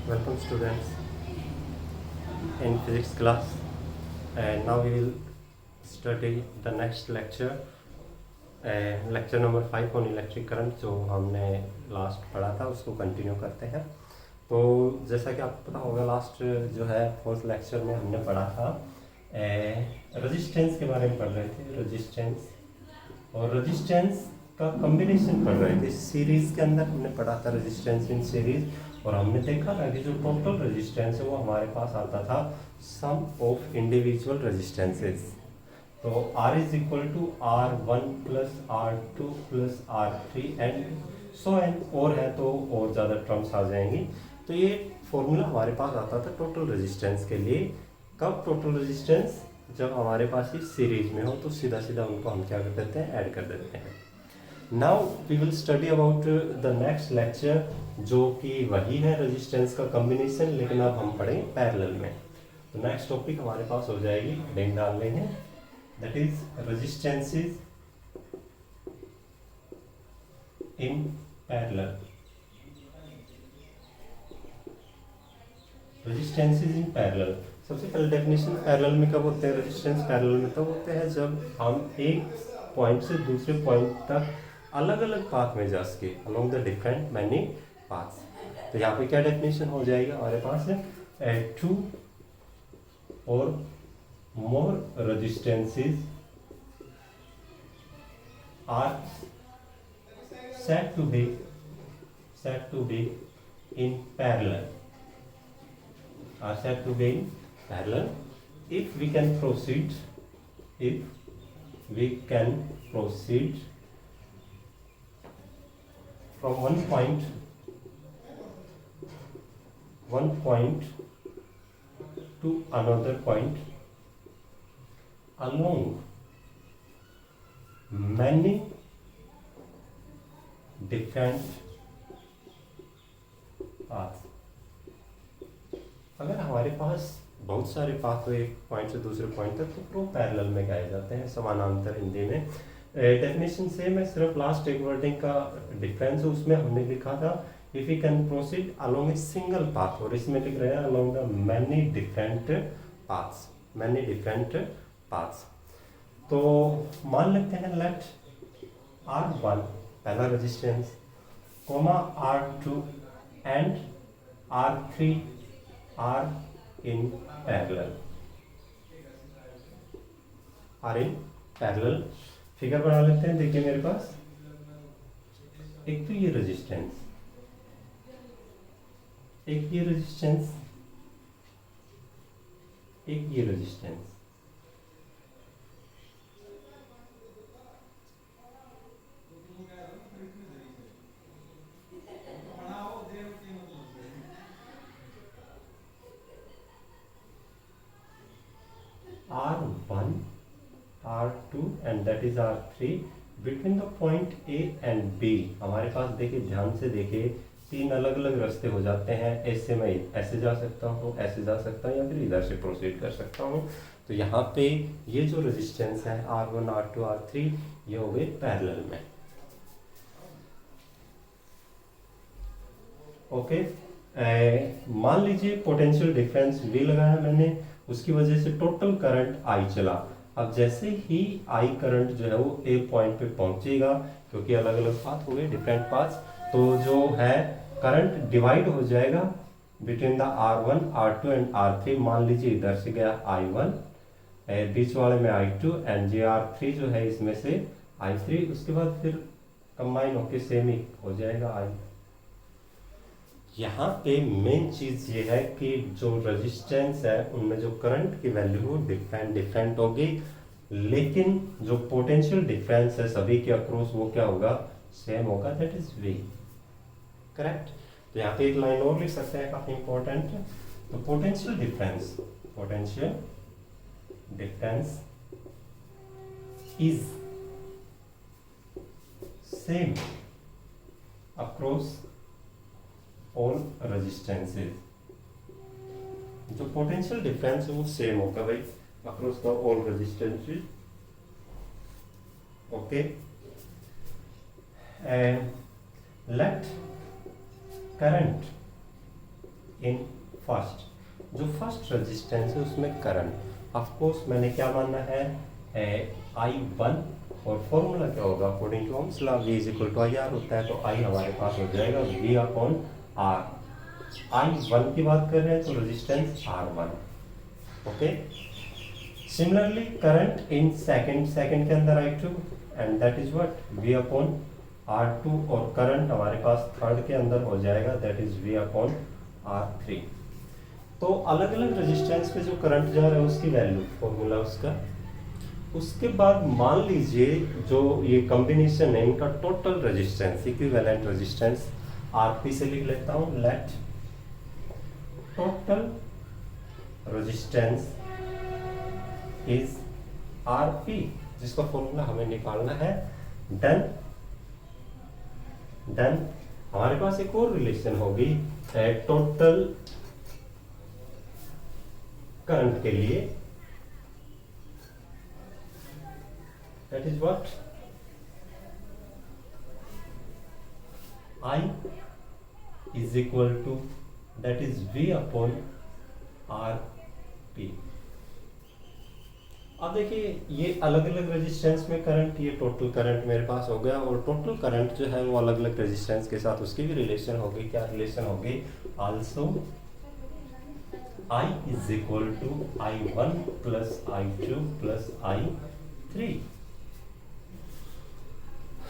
Welcome students in physics class, and now we will study the next lecture, lecture number 5 on electric current। जो हमने last पढ़ा था उसको continue करते हैं। तो जैसा कि आपको पता होगा, लास्ट जो है फोर्थ लेक्चर में हमने पढ़ा था रेजिस्टेंस के बारे में पढ़ रहे थे। रेजिस्टेंस और रेजिस्टेंस का कॉम्बिनेशन पढ़ रहे थे। सीरीज के अंदर हमने पढ़ा था रेजिस्टेंस इन सीरीज, और हमने देखा था कि जो टोटल रेजिस्टेंस है वो हमारे पास आता था सम ऑफ इंडिविजुअल रेजिस्टेंसेस। तो R is equal to R1 plus R2 plus R3 and so on, और है तो और ज़्यादा टर्म्स आ जाएंगी। तो ये फॉर्मूला हमारे पास आता था टोटल रेजिस्टेंस के लिए। कब टोटल रेजिस्टेंस? जब हमारे पास ये सीरीज में हो, तो सीधा सीधा उनको हम क्या कर देते हैं, ऐड कर देते हैं। Now we will study about the next lecture, जो कि वही है रेजिस्टेंस का कॉम्बिनेशन, लेकिन अब हम पढ़ेंगे पैरेलल में। तो नेक्स्ट टॉपिक हमारे पास हो जाएगी, हेडिंग डाल लेंगे, that is resistances in parallel. Resistances in parallel, सबसे पहले डेफिनेशन पैरेलल में कब होते हैं रेजिस्टेंस? पैरेलल में तब होते हैं जब हम एक पॉइंट से दूसरे पॉइंट तक अलग अलग पाथ में जा सके, along the different many paths. तो यहाँ पे क्या डेफिनेशन हो जाएगा हमारे पास? टू और more resistances are said to be in parallel, are said to be in parallel if we can proceed from one point to another point along many different paths। अगर हमारे पास बहुत सारे पाथ हो एक पॉइंट से दूसरे point तक, तो पैरेलल में कहे जाते हैं, समानांतर हिंदी में। डेफिनेशन सेम है, सिर्फ लास्ट एक वर्डिंग का डिफरेंस है। उसमें हमने लिखा था if you can proceed along a single path, और इसमें लिख रहे हैं along the many different paths. तो मान लेते हैं लेट R1 पहला resistance, comma R2 and R3 are in parallel. Figure बना लेते हैं। देखिए मेरे पास एक तो ये रेजिस्टेंस, एक ये रेजिस्टेंस, एक ये resistance. R1, R2 and that is R3 between the point A and B। हमारे पास देखिए, ध्यान से देखिए, तीन अलग अलग रास्ते हो जाते हैं। ऐसे मैं ऐसे जा सकता हूँ, ऐसे जा सकता हूँ, या फिर इधर से प्रोसीड कर सकता हूँ। तो यहाँ पे ये जो रेजिस्टेंस है R1, R2, R3, ये हो गए पैरेलल में। ओके, मान लीजिए पोटेंशियल डिफरेंस V लगाया मैंने, उसकी वजह से टोटल करंट I चला। अब जैसे ही I करंट जो है वो ए पॉइंट पे पहुंचेगा, क्योंकि अलग अलग पाथ हो गए, डिफरेंट पाथ्स, तो जो है करंट डिवाइड हो जाएगा between the R1, R2 and R3। मान लीजिए इधर से गया I1, बीच वाले में I2, एंड जे R3 जो है इसमें से I3। उसके बाद फिर कंबाइन होके सेम ही हो जाएगा I। यहाँ पे मेन चीज ये है कि जो रेजिस्टेंस है उनमें जो करंट की वैल्यू डिफरेंट होगी, लेकिन जो पोटेंशियल डिफरेंस है सभी के अक्रॉस वो क्या होगा, सेम होगा, दैट इज V। करेक्ट। तो यहाँ पे एक लाइन और लिख सकते हैं, काफी इंपॉर्टेंट। तो potential difference is same across all resistances. जो पोटेंशियल डिफरेंस है वो सेम होगा भाई across the all resistances. Okay, and let current in first, जो फर्स्ट रेजिस्टेंस है उसमें करंट, ऑफ कोर्स मैंने क्या मानना है I1, और फॉर्मूला क्या होगा according to Ohm's law, V is equal to IR होता है, तो I हमारे पास हो जाएगा V अपॉन R। I1 की बात कर रहे हैं तो resistance R1, okay. Similarly current in second के अंदर I2 and that is what V upon R2, और करंट हमारे पास थर्ड के अंदर हो जाएगा that is V upon R3। तो अलग अलग रेजिस्टेंस पे जो करंट जा रहा है उसकी वैल्यू, फॉर्मूला उसका। उसके बाद मान लीजिए जो ये कॉम्बिनेशन है इनका total resistance, equivalent resistance RP से लिख लेता हूं, let total resistance is RP, जिसका फॉर्मूला हमें निकालना है। देन हमारे पास एक और रिलेशन होगी टोटल करंट के लिए, that is what I is equal to that is V upon RP। अब देखिए ये अलग अलग रेजिस्टेंस में करंट, ये टोटल करंट मेरे पास हो गया, और टोटल करंट जो है वो अलग अलग रेजिस्टेंस के साथ उसकी भी रिलेशन होगी। क्या रिलेशन होगी? Also I is equal to I1 plus I2 plus I3।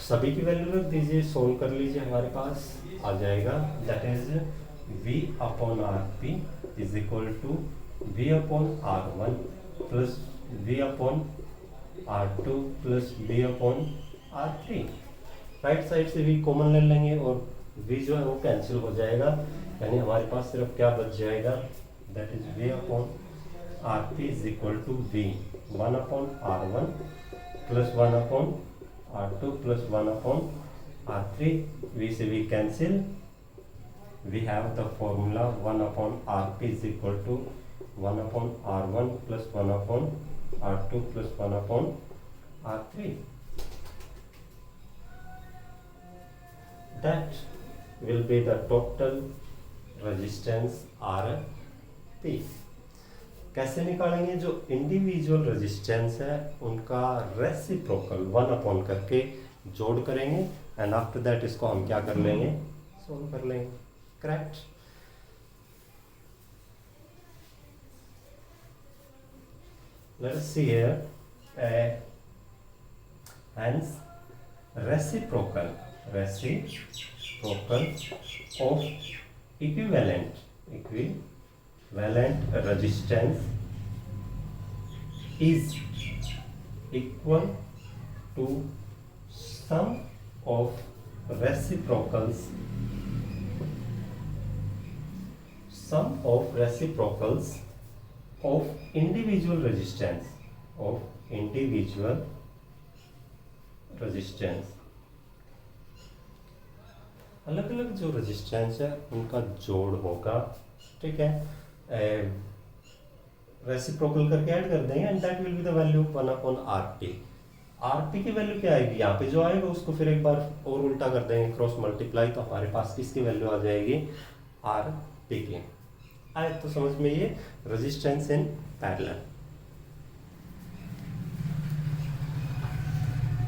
सभी की वैल्यू रख दीजिए, सोल्व कर लीजिए, हमारे पास आ जाएगा that is V upon RP is equal to V upon R1 plus V upon R2 plus V upon R3। Right side से V कॉमन ले लेंगे और V जो है वो कैंसिल हो जाएगा, यानी हमारे पास सिर्फ क्या बच जाएगा that is V upon RP is equal to V 1 upon R1 plus 1 upon R2 plus 1 upon R3, V से V cancel, we have the formula 1 upon RP is equal to 1 upon R1 plus 1 upon R2 plus 1 upon R3. That will be the total resistance RP। कैसे निकालेंगे? जो individual resistance है उनका reciprocal 1 upon करके जोड़ करेंगे, and after that इसको हम क्या कर लेंगे, सोल्व कर लेंगे। Correct? Let us see here hence reciprocal of equivalent resistance is equal to sum of reciprocals of individual resistance अलग अलग जो रेजिस्टेंस है उनका जोड़ होगा, ठीक है। रेसिप्रोकल करके ऐड कर देंगे and that will be the value 1 upon RP. RP की वैल्यू क्या आएगी? यहाँ पे जो आएगा उसको फिर एक बार और उल्टा कर देंगे, क्रॉस मल्टीप्लाई, तो हमारे पास किसकी वैल्यू आ जाएगी? आरपी की। आए तो समझ में ये resistance in parallel.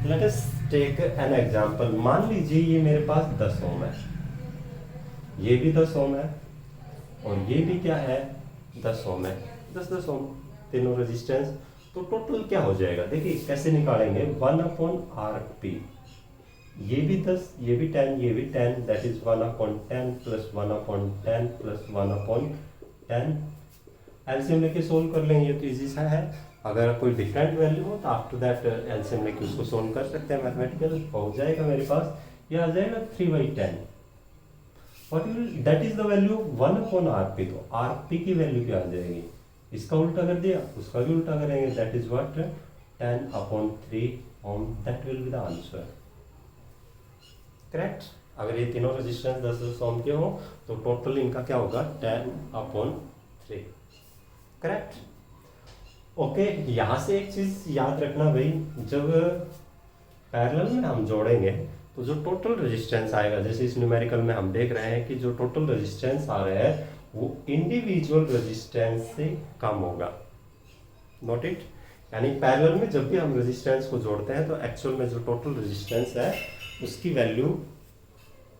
Let us take an example. मान लीजिए ये मेरे पास 10 ओम है, ये भी 10 ओम है और ये भी क्या है 10 ओम है, 10 ओम तीनों रेजिस्टेंस। तो टोटल क्या हो जाएगा? देखिए कैसे निकालेंगे, 1 अपॉन आरपी, ये भी 10, ये भी 10, ये भी 10, that is 1 upon 10 plus 1 upon 10 plus 1 upon 10। LCM लेके सोल्व कर लेंगे, ये तो इजी सा है। अगर कोई डिफरेंट वैल्यू हो तो आफ्टर दैट एलसीएम लेके उसको सोल्व कर सकते हैं, मैथमेटिकल हो जाएगा मेरे पास। ये आ जाएगा 3/10। What will that is the value 1 upon RP. तो आरपी की वैल्यू क्या आ जाएगी? इसका उल्टा कर दिया, उसका भी उल्टा करेंगे, that is what 10 upon 3 ohm. That will be the answer. Correct? अगर ये तीनों रेजिस्टेंस 10 ओम के हो तो टोटल इनका क्या होगा 10 अपॉन 3। करेक्ट? ओके, यहाँ से एक चीज याद रखना भाई, जब पैरेलल में हम जोड़ेंगे तो जो टोटल रेजिस्टेंस आएगा, जैसे इस न्यूमेरिकल में हम देख रहे हैं कि जो टोटल रेजिस्टेंस आ रहे हैं वो इंडिविजुअल रेजिस्टेंस से कम होगा। नोट इट, यानी पैरेलल में जब भी हम रेजिस्टेंस को जोड़ते हैं तो एक्चुअल में जो टोटल रेजिस्टेंस है उसकी वैल्यू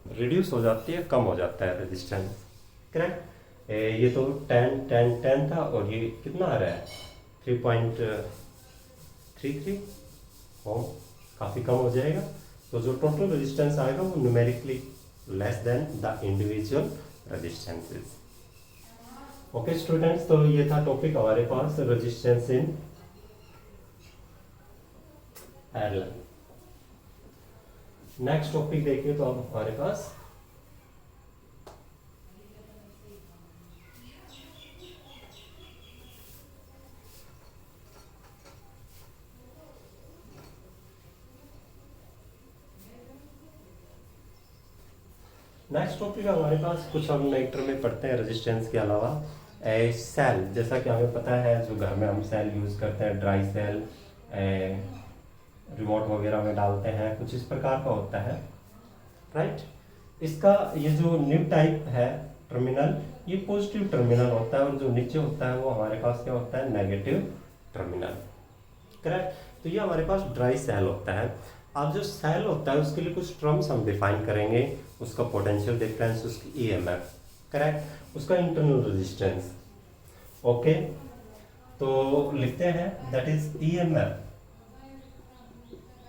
रिड्यूस हो जाती है, कम हो जाता है रेजिस्टेंस। करेक्ट। ये तो 10 था और ये कितना आ रहा है 3.33 ओम, काफ़ी कम हो जाएगा। तो जो टोटल रेजिस्टेंस आएगा वो numerically less than the individual resistances. Okay students, तो ये था टॉपिक हमारे पास resistance in parallel. Next topic देखिए तो अब हमारे पास नेक्स्ट टॉपिक हमारे पास कुछ हम नई टर्म में पढ़ते हैं रेजिस्टेंस के अलावा। सेल, जैसा कि हमें पता है जो घर में हम सेल यूज़ करते हैं, ड्राई सेल रिमोट वगैरह में डालते हैं, कुछ इस प्रकार का होता है, राइट। इसका ये जो न्यू टाइप है टर्मिनल, ये पॉजिटिव टर्मिनल होता है और जो नीचे होता है वो हमारे पास क्या होता है, नेगेटिव टर्मिनल। करेक्ट। तो ये हमारे पास ड्राई सेल होता है। अब जो सेल होता है उसके लिए कुछ टर्म्स हम डिफाइन करेंगे, उसका पोटेंशियल डिफरेंस, उसकी ईएमएफ, करेक्ट, उसका इंटरनल रेजिस्टेंस। ओके, तो लिखते हैं that is EMF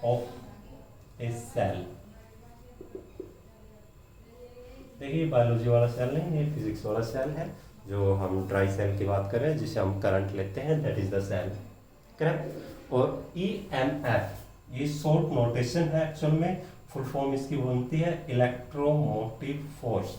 of a cell. देखिए बायोलॉजी वाला सेल नहीं, ये फिजिक्स वाला सेल है। जो हम ड्राई सेल की बात कर रहे हैं जिसे हम करंट लेते हैं, that is the cell, correct. और ईएमएफ ये शॉर्ट नोटेशन है, एक्चुअल में फुल फॉर्म इसकी बनती है electromotive force.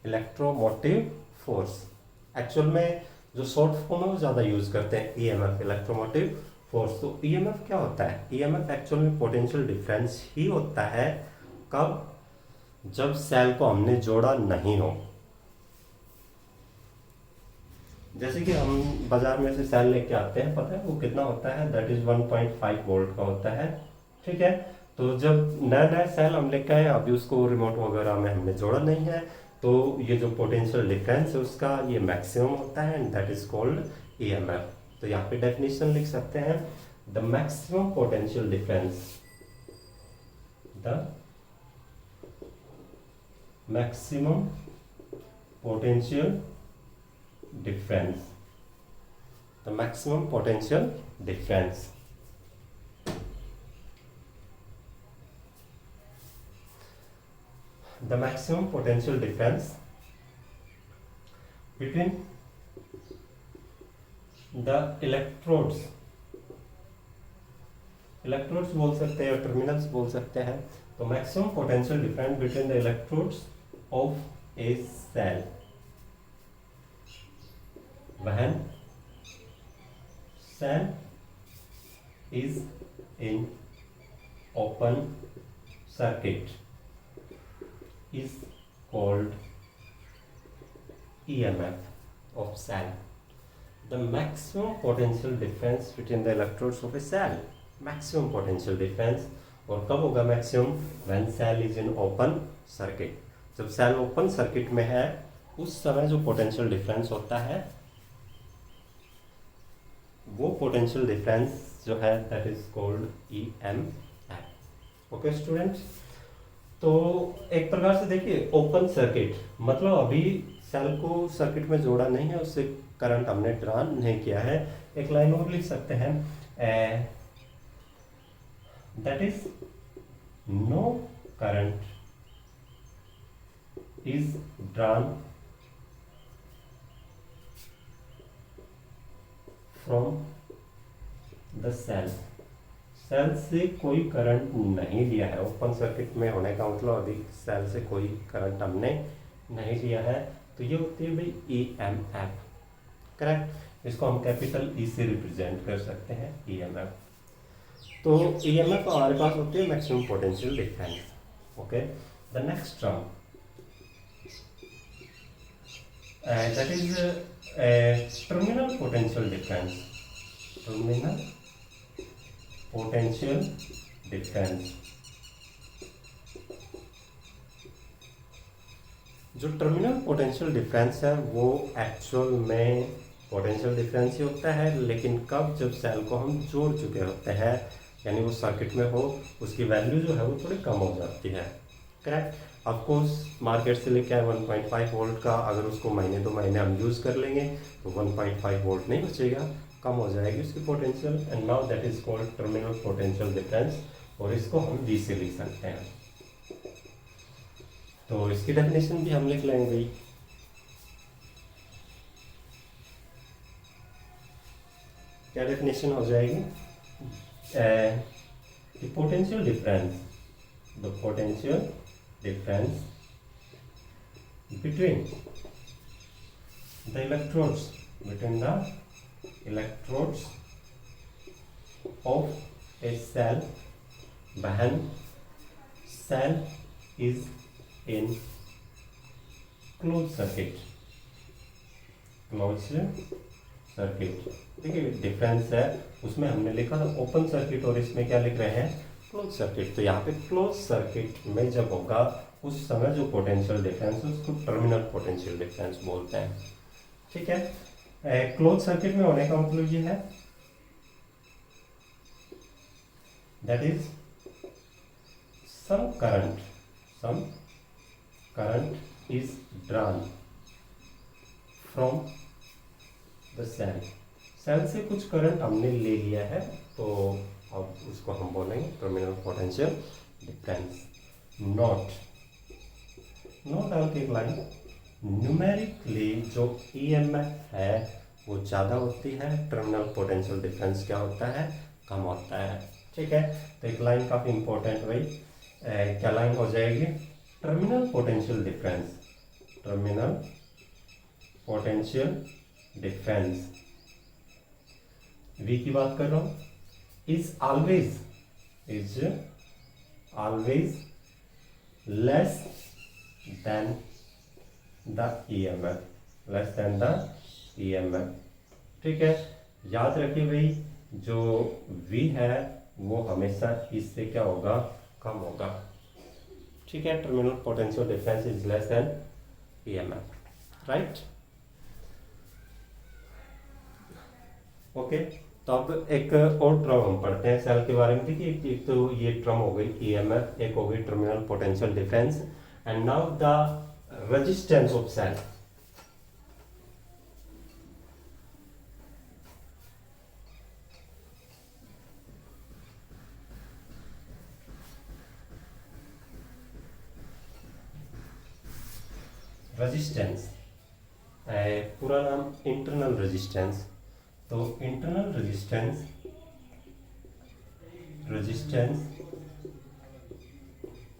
Electromotive force actual में जो शॉर्ट फॉर्म है वो ज़्यादा यूज करते हैं, ईएमएफ, इलेक्ट्रोमोटिव फोर्स। तो ईएमएफ क्या होता है, ईएमएफ एक्चुअल में पोटेंशियल डिफरेंस ही होता है, कब, जब सेल को हमने जोड़ा नहीं हो। जैसे कि हम बाजार में से सेल लेके आते हैं, पता है वो कितना होता है, दैट इज 1.5 वोल्ट का होता है, ठीक है। तो जब नया नया सेल हम लेके आए, अभी उसको रिमोट वगैरह में हमने जोड़ा नहीं है, तो ये जो पोटेंशियल डिफरेंस है उसका ये मैक्सिमम होता है and that is called EMF. तो यहाँ पे डेफिनेशन लिख सकते हैं, the maximum potential difference, the maximum potential difference, the maximum potential difference, the maximum potential difference between the electrodes, electrodes बोल सकते हैं, टर्मिनल्स बोल सकते हैं। तो maximum potential difference between the electrodes of a cell when cell is in open circuit is called EMF of cell. The maximum potential difference between the electrodes of a cell, maximum potential difference, और कब होगा maximum, when cell is in open circuit, जब cell open circuit में है उस समय जो potential difference होता है वो पोटेंशियल डिफरेंस जो है that is called EMF. Okay students, तो एक प्रकार से देखिए ओपन सर्किट मतलब अभी सेल को सर्किट में जोड़ा नहीं है, उससे करंट हमने ड्रा नहीं किया है। एक लाइन और लिख सकते हैं, that is no current is drawn from the cell, cell से कोई करंट नहीं लिया है। ओपन सर्किट में होने का मतलब अभी सेल से कोई करंट हमने नहीं लिया है, तो ये होती है भाई ईएमएफ, करेक्ट। इसको हम कैपिटल ई से रिप्रेजेंट कर सकते हैं, ईएमएफ। तो ईएमएफ हमारे पास होती है maximum potential difference. Okay, the next term that is terminal potential difference, terminal potential difference, जो टर्मिनल पोटेंशियल डिफरेंस है वो एक्चुअल में पोटेंशियल डिफरेंस ही होता है, लेकिन कब, जब सेल को हम जोड़ चुके होते हैं, यानी वो सर्किट में हो, उसकी वैल्यू जो है वो थोड़ी कम हो जाती है। करेक्ट। ऑफकोर्स मार्केट से लेके आए 1.5 वोल्ट का, अगर उसको महीने 2 महीने हम यूज़ कर लेंगे तो 1.5 वोल्ट नहीं बचेगा, कम हो जाएगी उसकी potential, and now that is called terminal potential difference, और इसको हम डी से लिख सकते हैं। तो इसकी डेफिनेशन भी हम लिख लेंगे। क्या डेफिनेशन हो जाएगी? Potential difference, the potential difference between the electrodes, between the electrodes of a cell when cell is in closed circuit, closed circuit। देखिए डिफरेंस है, उसमें हमने लिखा था ओपन सर्किट और इसमें क्या लिख रहे हैं, क्लोज सर्किट। तो यहाँ पे क्लोज सर्किट में जब होगा उस समय जो पोटेंशियल डिफरेंस है उसको टर्मिनल पोटेंशियल डिफरेंस बोलते हैं। ठीक है। क्लोज सर्किट में होने का मतलब ये है that is some current is drawn from the cell। Cell से कुछ करंट हमने ले लिया है, तो अब उसको हम बोलेंगे टर्मिनल पोटेंशियल डिफरेंस। नोट डाल के एक लाइन, न्यूमेरिकली जो ईएमएफ है वो ज़्यादा होती है, टर्मिनल पोटेंशियल डिफरेंस क्या होता है, कम होता है। ठीक है। तो एक लाइन काफ़ी इंपॉर्टेंट भाई, क्या लाइन हो जाएगी, terminal potential difference, terminal potential difference V की बात कर रहा हूं, is always less than the EMF, less than the EMF. ठीक है। याद रखिए भाई, जो V है वो हमेशा इससे क्या होगा, कम होगा। ठीक है। Terminal potential difference is less than EMF, right. Okay. तो अब एक और टर्म हम पढ़ते हैं सेल के बारे में। देखिए एक तो ये टर्म हो गई ईएमएफ, एक हो गई terminal potential difference, and now the resistance of cell. Resistance, पूरा नाम इंटरनल रेजिस्टेंस। तो internal resistance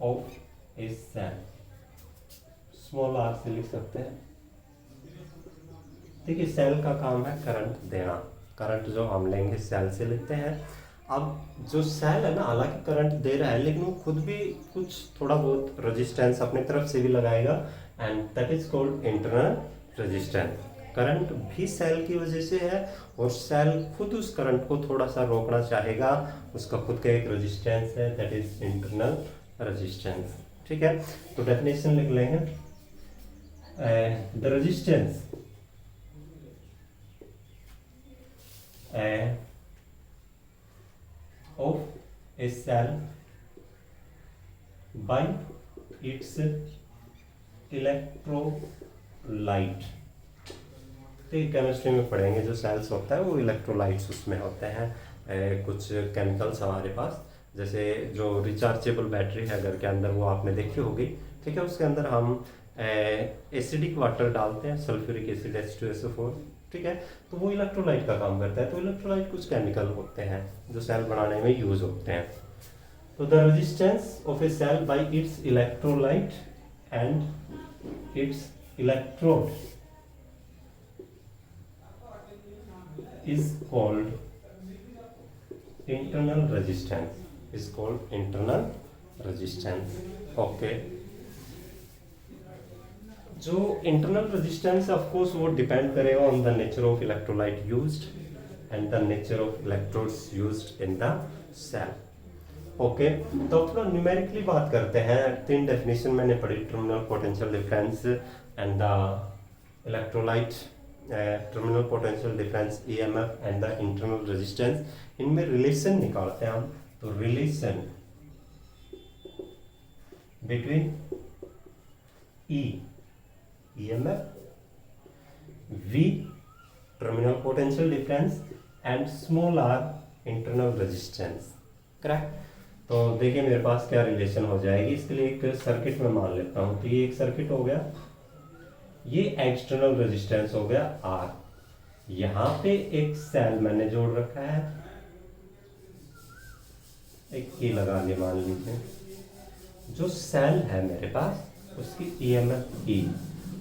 of a cell, small r से लिख सकते हैं। देखिए सेल का काम है करंट देना, करंट जो हम लेंगे सेल से लेते हैं। अब जो सेल है ना, हालांकि करंट दे रहा है लेकिन वो खुद भी कुछ थोड़ा बहुत रेजिस्टेंस अपनी तरफ से भी लगाएगा, and that is called internal resistance. Current भी सेल की वजह से है और सेल खुद उस करंट को थोड़ा सा रोकना चाहेगा, उसका खुद का एक रेजिस्टेंस है, दैट इज इंटरनल रेजिस्टेंस। ठीक है। तो डेफिनेशन लिख लेंगे, the resistance of a cell by its electrolyte। ठीक, केमिस्ट्री में पढ़ेंगे, जो सेल्स होता है वो इलेक्ट्रोलाइट्स उसमें होते हैं, कुछ केमिकल्स हमारे पास, जैसे जो रिचार्जेबल बैटरी है घर के अंदर, वो आपने देखी होगी। ठीक है। उसके अंदर हम एसिडिक वाटर डालते हैं, सल्फ्यूरिक एसिड H2SO4। ठीक है। तो वो इलेक्ट्रोलाइट का काम करता है। तो इलेक्ट्रोलाइट कुछ केमिकल होते हैं जो सेल बनाने में यूज होते हैं। तो the resistance of a cell by its electrolyte and its electrode is called internal resistance, is called internal resistance। okay। जो इंटरनल रेजिस्टेंस ऑफ कोर्स वो डिपेंड करेगा on the nature of electrolyte used and the nature of electrodes used in the cell. Okay, तो थोड़ा numerically बात करते हैं। 3 definition मैंने पढ़ी, terminal potential difference and the electrolyte, terminal potential difference, EMF and the internal resistance. इनमें relation निकालते हैं हम। तो relation between E EMF, V terminal potential difference and small r internal resistance. Correct. तो देखिए मेरे पास क्या रिलेशन हो जाएगी। इसके लिए एक सर्किट में मान लेता हूं। तो ये एक सर्किट हो गया, ये एक्सटर्नल रेजिस्टेंस हो गया आर, यहां पे एक सेल मैंने जोड़ रखा है, एक की लगा लिया मान लीजिए। जो सेल है मेरे पास उसकी ईएमएफ ई,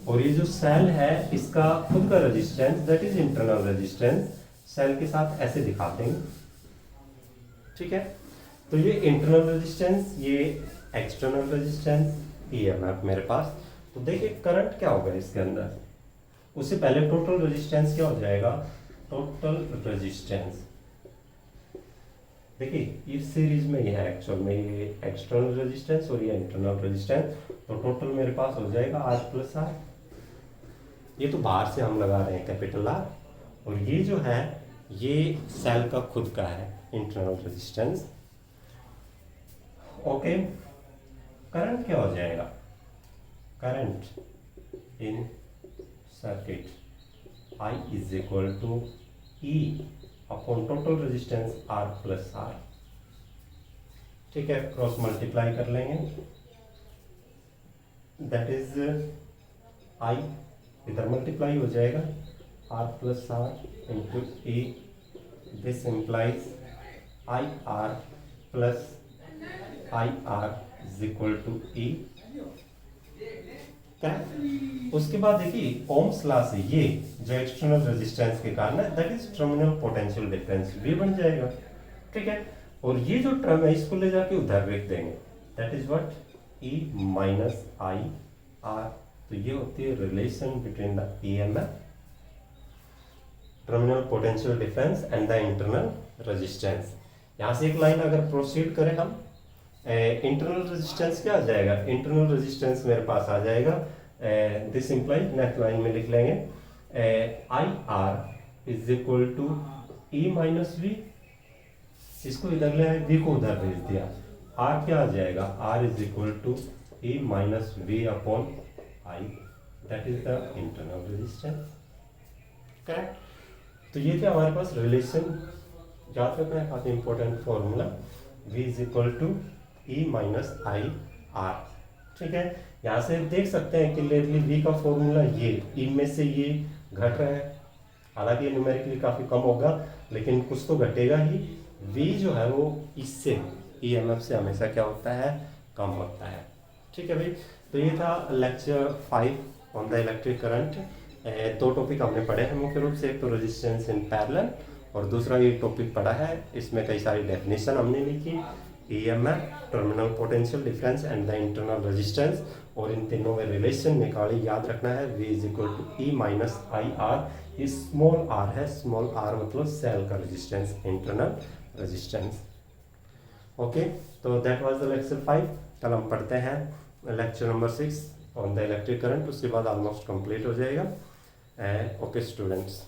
और ये जो सेल है इसका खुद का resistance that is internal resistance, cell के साथ ऐसे दिखा देंगे। ठीक है, तो ये इंटरनल रेजिस्टेंस, ये एक्सटर्नल रेजिस्टेंस, ईएमएफ मेरे पास। तो देखिए करंट क्या होगा इसके अंदर। उससे पहले टोटल रेजिस्टेंस क्या हो जाएगा, टोटल रेजिस्टेंस। देखिए ये सीरीज में ही है एक्चुअल में, ये एक्सटर्नल रेजिस्टेंस और ये इंटरनल रेजिस्टेंस। तो टोटल मेरे पास हो जाएगा आर प्लस आर। ये तो बाहर से हम लगा रहे हैं कैपिटल आर, और ये जो है ये सेल का खुद का है इंटरनल रेजिस्टेंस। ओके, करंट क्या हो जाएगा, current in circuit I is equal to E upon total resistance R plus R. ठीक है, क्रॉस मल्टीप्लाई कर लेंगे, दैट इज I इधर मल्टीप्लाई हो जाएगा R plus R into E, this implies I R plus I are is equal to E. क्या, उसके बाद देखिए ओम्स लॉ से ये जो एक्सटर्नल रेजिस्टेंस के कारण है that is terminal potential difference भी बन जाएगा। ठीक है, और ये जो टर्म है इसको ले जाके उधर रख देंगे, that is what E minus I are. तो ये होती है relation between the EMF, terminal potential difference and the internal resistance. यहाँ से एक लाइन अगर प्रोसीड करें हम, इंटरनल रेजिस्टेंस क्या आ जाएगा, इंटरनल रेजिस्टेंस मेरे पास आ जाएगा, दिस इंप्लाइज नेक्स्ट लाइन में लिख लेंगे I are is equal to E minus V. इसको इधर ले आए, वी को उधर भेज दिया, आर क्या आ जाएगा, r is equal to E minus V upon I, that is the internal resistance. Correct. तो ये थे हमारे पास रिलेशन। याद रखना है काफी important formula, V is equal to E minus I r. ठीक है, यहाँ से देख सकते हैं क्लियरली V का फॉर्मूला ये, ई में से ये घट रहा है, हालांकि ये न्यूमेरिकली काफी कम होगा लेकिन कुछ तो घटेगा ही। V जो है वो इससे EMF से हमेशा क्या होता है, कम होता है। ठीक है भाई, तो ये था lecture 5 on the electric current. 2 topic हमने पढ़े हैं मुख्य रूप से, एक तो रेजिस्टेंस इन पैरेलल और दूसरा ये टॉपिक पढ़ा है, इसमें कई सारी डेफिनेशन हमने लिखी, EMF, terminal potential difference and the internal resistance, और इन तीनों में रिलेशन निकाली। याद रखना है V is equal to E minus I r. ये स्मॉल आर है, स्मॉल आर मतलब सेल का रेजिस्टेंस, इंटरनल रेजिस्टेंस। ओके, तो दैट वाज द लेक्चर 5। कल हम पढ़ते हैं lecture number 6 on the electric current, उसके बाद ऑलमोस्ट कंप्लीट हो जाएगा। Okay students.